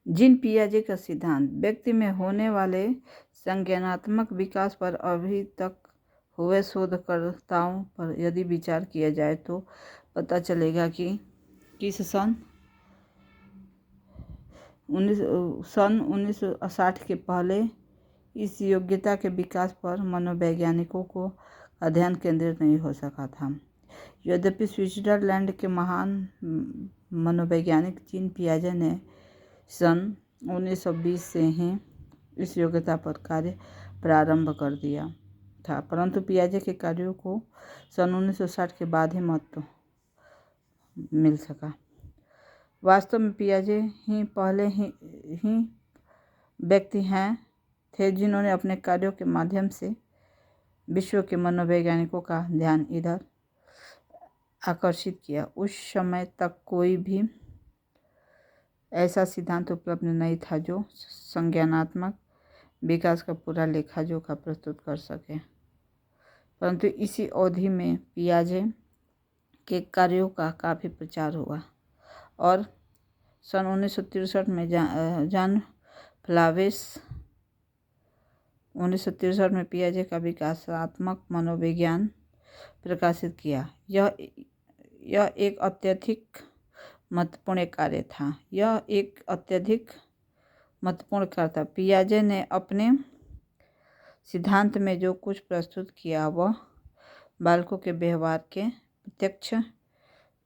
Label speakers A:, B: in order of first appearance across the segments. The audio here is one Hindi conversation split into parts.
A: जीन पियाजे का सिद्धांत व्यक्ति में होने वाले संज्ञानात्मक विकास पर अभी तक हुए शोधकर्ताओं पर यदि विचार किया जाए तो पता चलेगा कि किस सन 1960 के पहले इस योग्यता के विकास पर मनोवैज्ञानिकों को ध्यान केंद्रित नहीं हो सका था। यद्यपि स्विट्जरलैंड के महान मनोवैज्ञानिक जीन पियाजे ने सन 1920 से ही इस योग्यता पर कार्य प्रारंभ कर दिया था, परंतु पियाजे के कार्यों को सन 1960 के बाद ही महत्व मिल सका। वास्तव में पियाजे ही पहले ही व्यक्ति हैं थे जिन्होंने अपने कार्यों के माध्यम से विश्व के मनोवैज्ञानिकों का ध्यान इधर आकर्षित किया। उस समय तक कोई भी ऐसा सिद्धांत उपलब्ध नहीं था जो संज्ञानात्मक विकास का पूरा लेखा जोखा प्रस्तुत कर सके, परंतु इसी अवधि में पियाजे के कार्यों का काफ़ी प्रचार हुआ और सन 1963 में जॉन फ्लावेस 1963 में पियाजे का विकासात्मक मनोविज्ञान प्रकाशित किया। यह एक अत्यधिक महत्वपूर्ण कार्य था। पियाजे ने अपने सिद्धांत में जो कुछ प्रस्तुत किया वह बालकों के व्यवहार के प्रत्यक्ष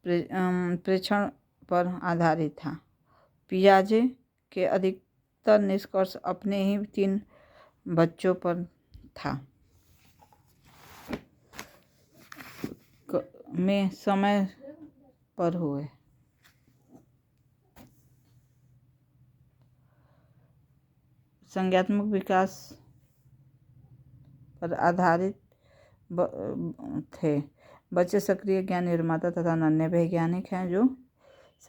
A: प्रेक्षण पर आधारित था। पियाजे के अधिकतर निष्कर्ष अपने ही 3 बच्चों पर था में समय पर हुए। संज्ञानात्मक विकास पर आधारित थे। बच्चे सक्रिय ज्ञान निर्माता तथा नन्हे वैज्ञानिक हैं जो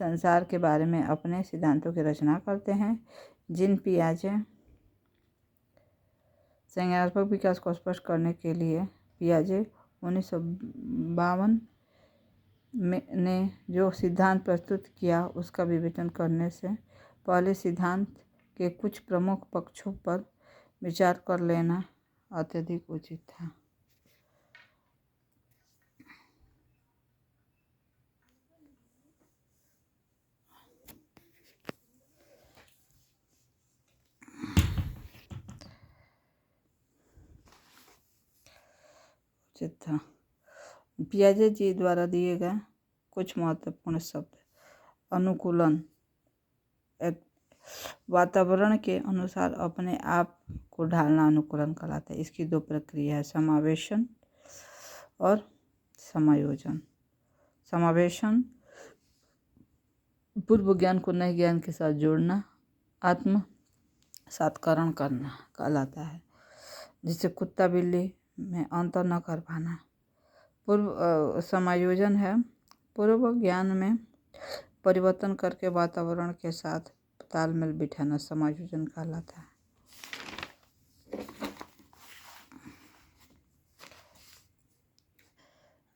A: संसार के बारे में अपने सिद्धांतों की रचना करते हैं। जीन पियाजे संज्ञानात्मक विकास को स्पष्ट करने के लिए पियाजे 1952 ने जो सिद्धांत प्रस्तुत किया उसका विवेचन करने से पहले सिद्धांत के कुछ प्रमुख पक्षों पर विचार कर लेना अत्यधिक उचित था। पियाजे जी द्वारा दिए गए कुछ महत्वपूर्ण शब्द। अनुकूलन वातावरण के अनुसार अपने आप को ढालना अनुकूलन कहलाता है। इसकी 2 प्रक्रिया है, समावेशन और समायोजन। समावेशन पूर्व ज्ञान को नए ज्ञान के साथ जोड़ना, आत्मसात्करण करना कहलाता है, जिससे कुत्ता बिल्ली में अंतर न कर पाना। समायोजन है पूर्व ज्ञान में परिवर्तन करके वातावरण के साथ तालमेल बिठाना समायोजन कहलाता है।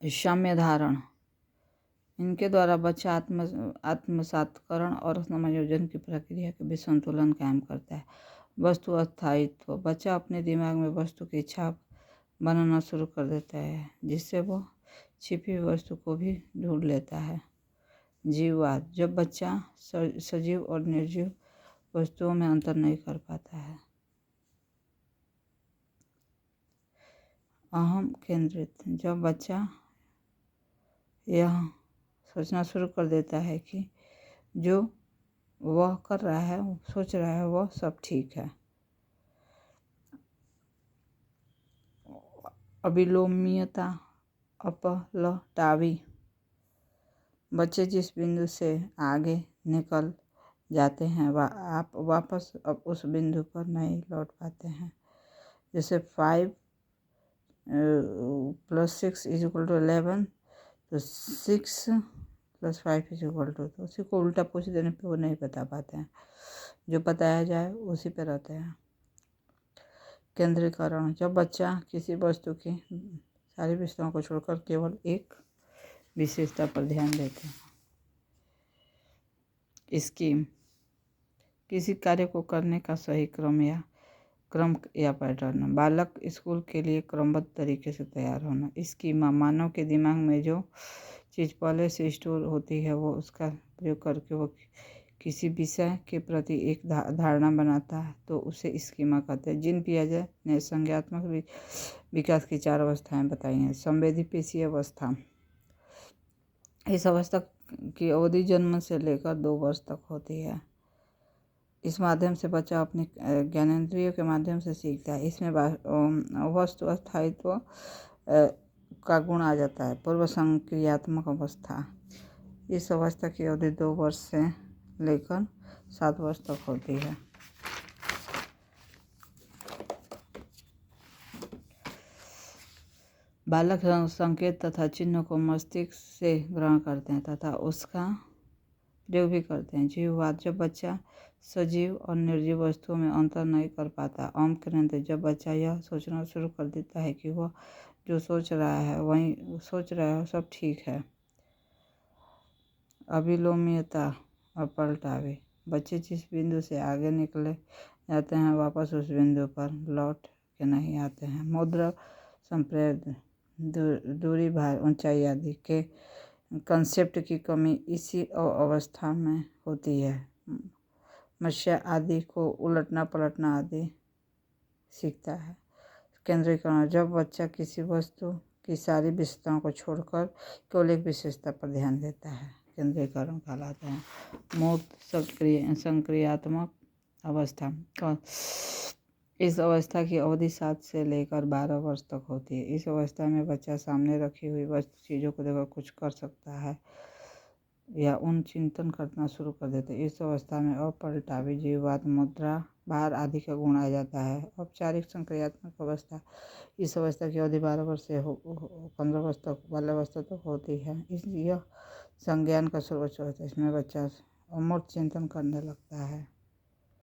A: साम्य धारण, इनके द्वारा बच्चा आत्मसात्करण और समायोजन की प्रक्रिया के बीच संतुलन कायम करता है। वस्तु अस्थायित्व, बच्चा अपने दिमाग में वस्तु की छाप बनाना शुरू कर देता है जिससे वह छिपी हुई वस्तु को भी ढूंढ लेता है। जीववाद, जब बच्चा सजीव और निर्जीव वस्तुओं में अंतर नहीं कर पाता है। अहम केंद्रित, जब बच्चा यह सोचना शुरू कर देता है कि जो वह कर रहा है, सोच रहा है, वह सब ठीक है। अविलोम्यता अपलटावी, बच्चे जिस बिंदु से आगे निकल जाते हैं आप वापस अब उस बिंदु पर नहीं लौट पाते हैं। जैसे 5 + 6 = 11, तो 6 + 5 = 2। तो उसी को उल्टा पूछ देने पे वो नहीं बता पाते हैं, जो बताया जाए उसी पे रहते हैं। केंद्रीकरण, जब बच्चा किसी वस्तु की सारी विशेषताओं को छोड़कर केवल एक विशेषता पर ध्यान देते हैं। स्कीम, किसी कार्य को करने का सही क्रम या पैटर्न। बालक स्कूल के लिए क्रमबद्ध तरीके से तैयार होना। स्कीमा, मानव के दिमाग में जो चीज़ पहले से स्टोर होती है वो उसका प्रयोग करके वो किसी विषय के प्रति एक धारणा बनाता है तो उसे स्कीमा कहते हैं। जीन पियाजे ने संज्ञानात्मक विकास की 4 अवस्थाएं बताई हैं। संवेदी पेशीय अवस्था, इस अवस्था की अवधि जन्म से लेकर 2 वर्ष तक होती है। इस माध्यम से बच्चा अपने ज्ञानेंद्रियों के माध्यम से सीखता है। इसमें वस्तु स्थायित्व का गुण आ जाता है। पूर्व संक्रियात्मक अवस्था, इस अवस्था की अवधि 2 वर्ष से लेकर 7 वर्ष तक होती है। बालक संकेत तथा चिन्ह को मस्तिष्क से ग्रहण करते हैं तथा उसका प्रयोग भी करते हैं। जीववाद, जब बच्चा सजीव और निर्जीव वस्तुओं में अंतर नहीं कर पाता। अहम केंद्र, जब बच्चा यह सोचना शुरू कर देता है कि वह जो सोच रहा है सब ठीक है। अभिलोम्यता और पलटावे, बच्चे जिस बिंदु से आगे निकले जाते हैं वापस उस बिंदु पर लौट के नहीं आते हैं। मुद्रा संप्रेद, दूरी, भार, ऊंचाई आदि के कंसेप्ट की कमी इसी अवस्था में होती है। मत्स्य आदि को उलटना पलटना आदि सीखता है। केंद्रीकरण, जब बच्चा किसी वस्तु की सारी विशेषताओं को छोड़कर केवल एक विशेषता पर ध्यान देता है, केंद्रीकरण कहलाता है। मूर्त संक्रियात्मक अवस्था, इस अवस्था की अवधि 7 से लेकर 12 वर्ष तक होती है। इस अवस्था में बच्चा सामने रखी हुई वस्तु चीज़ों को देखकर कुछ कर सकता है या उन चिंतन करना शुरू कर देते हैं। इस अवस्था में अपलटावी, जीववाद, मुद्रा, भार आदि का गुण आ जाता है। औपचारिक संक्रियात्मक अवस्था, इस अवस्था की अवधि 12 वर्ष से 15 वर्ष तक 12 वर्ष तक होती है। यह संज्ञान का सर्वोच्च होता है। इसमें बच्चा अमूर्त चिंतन करने लगता है।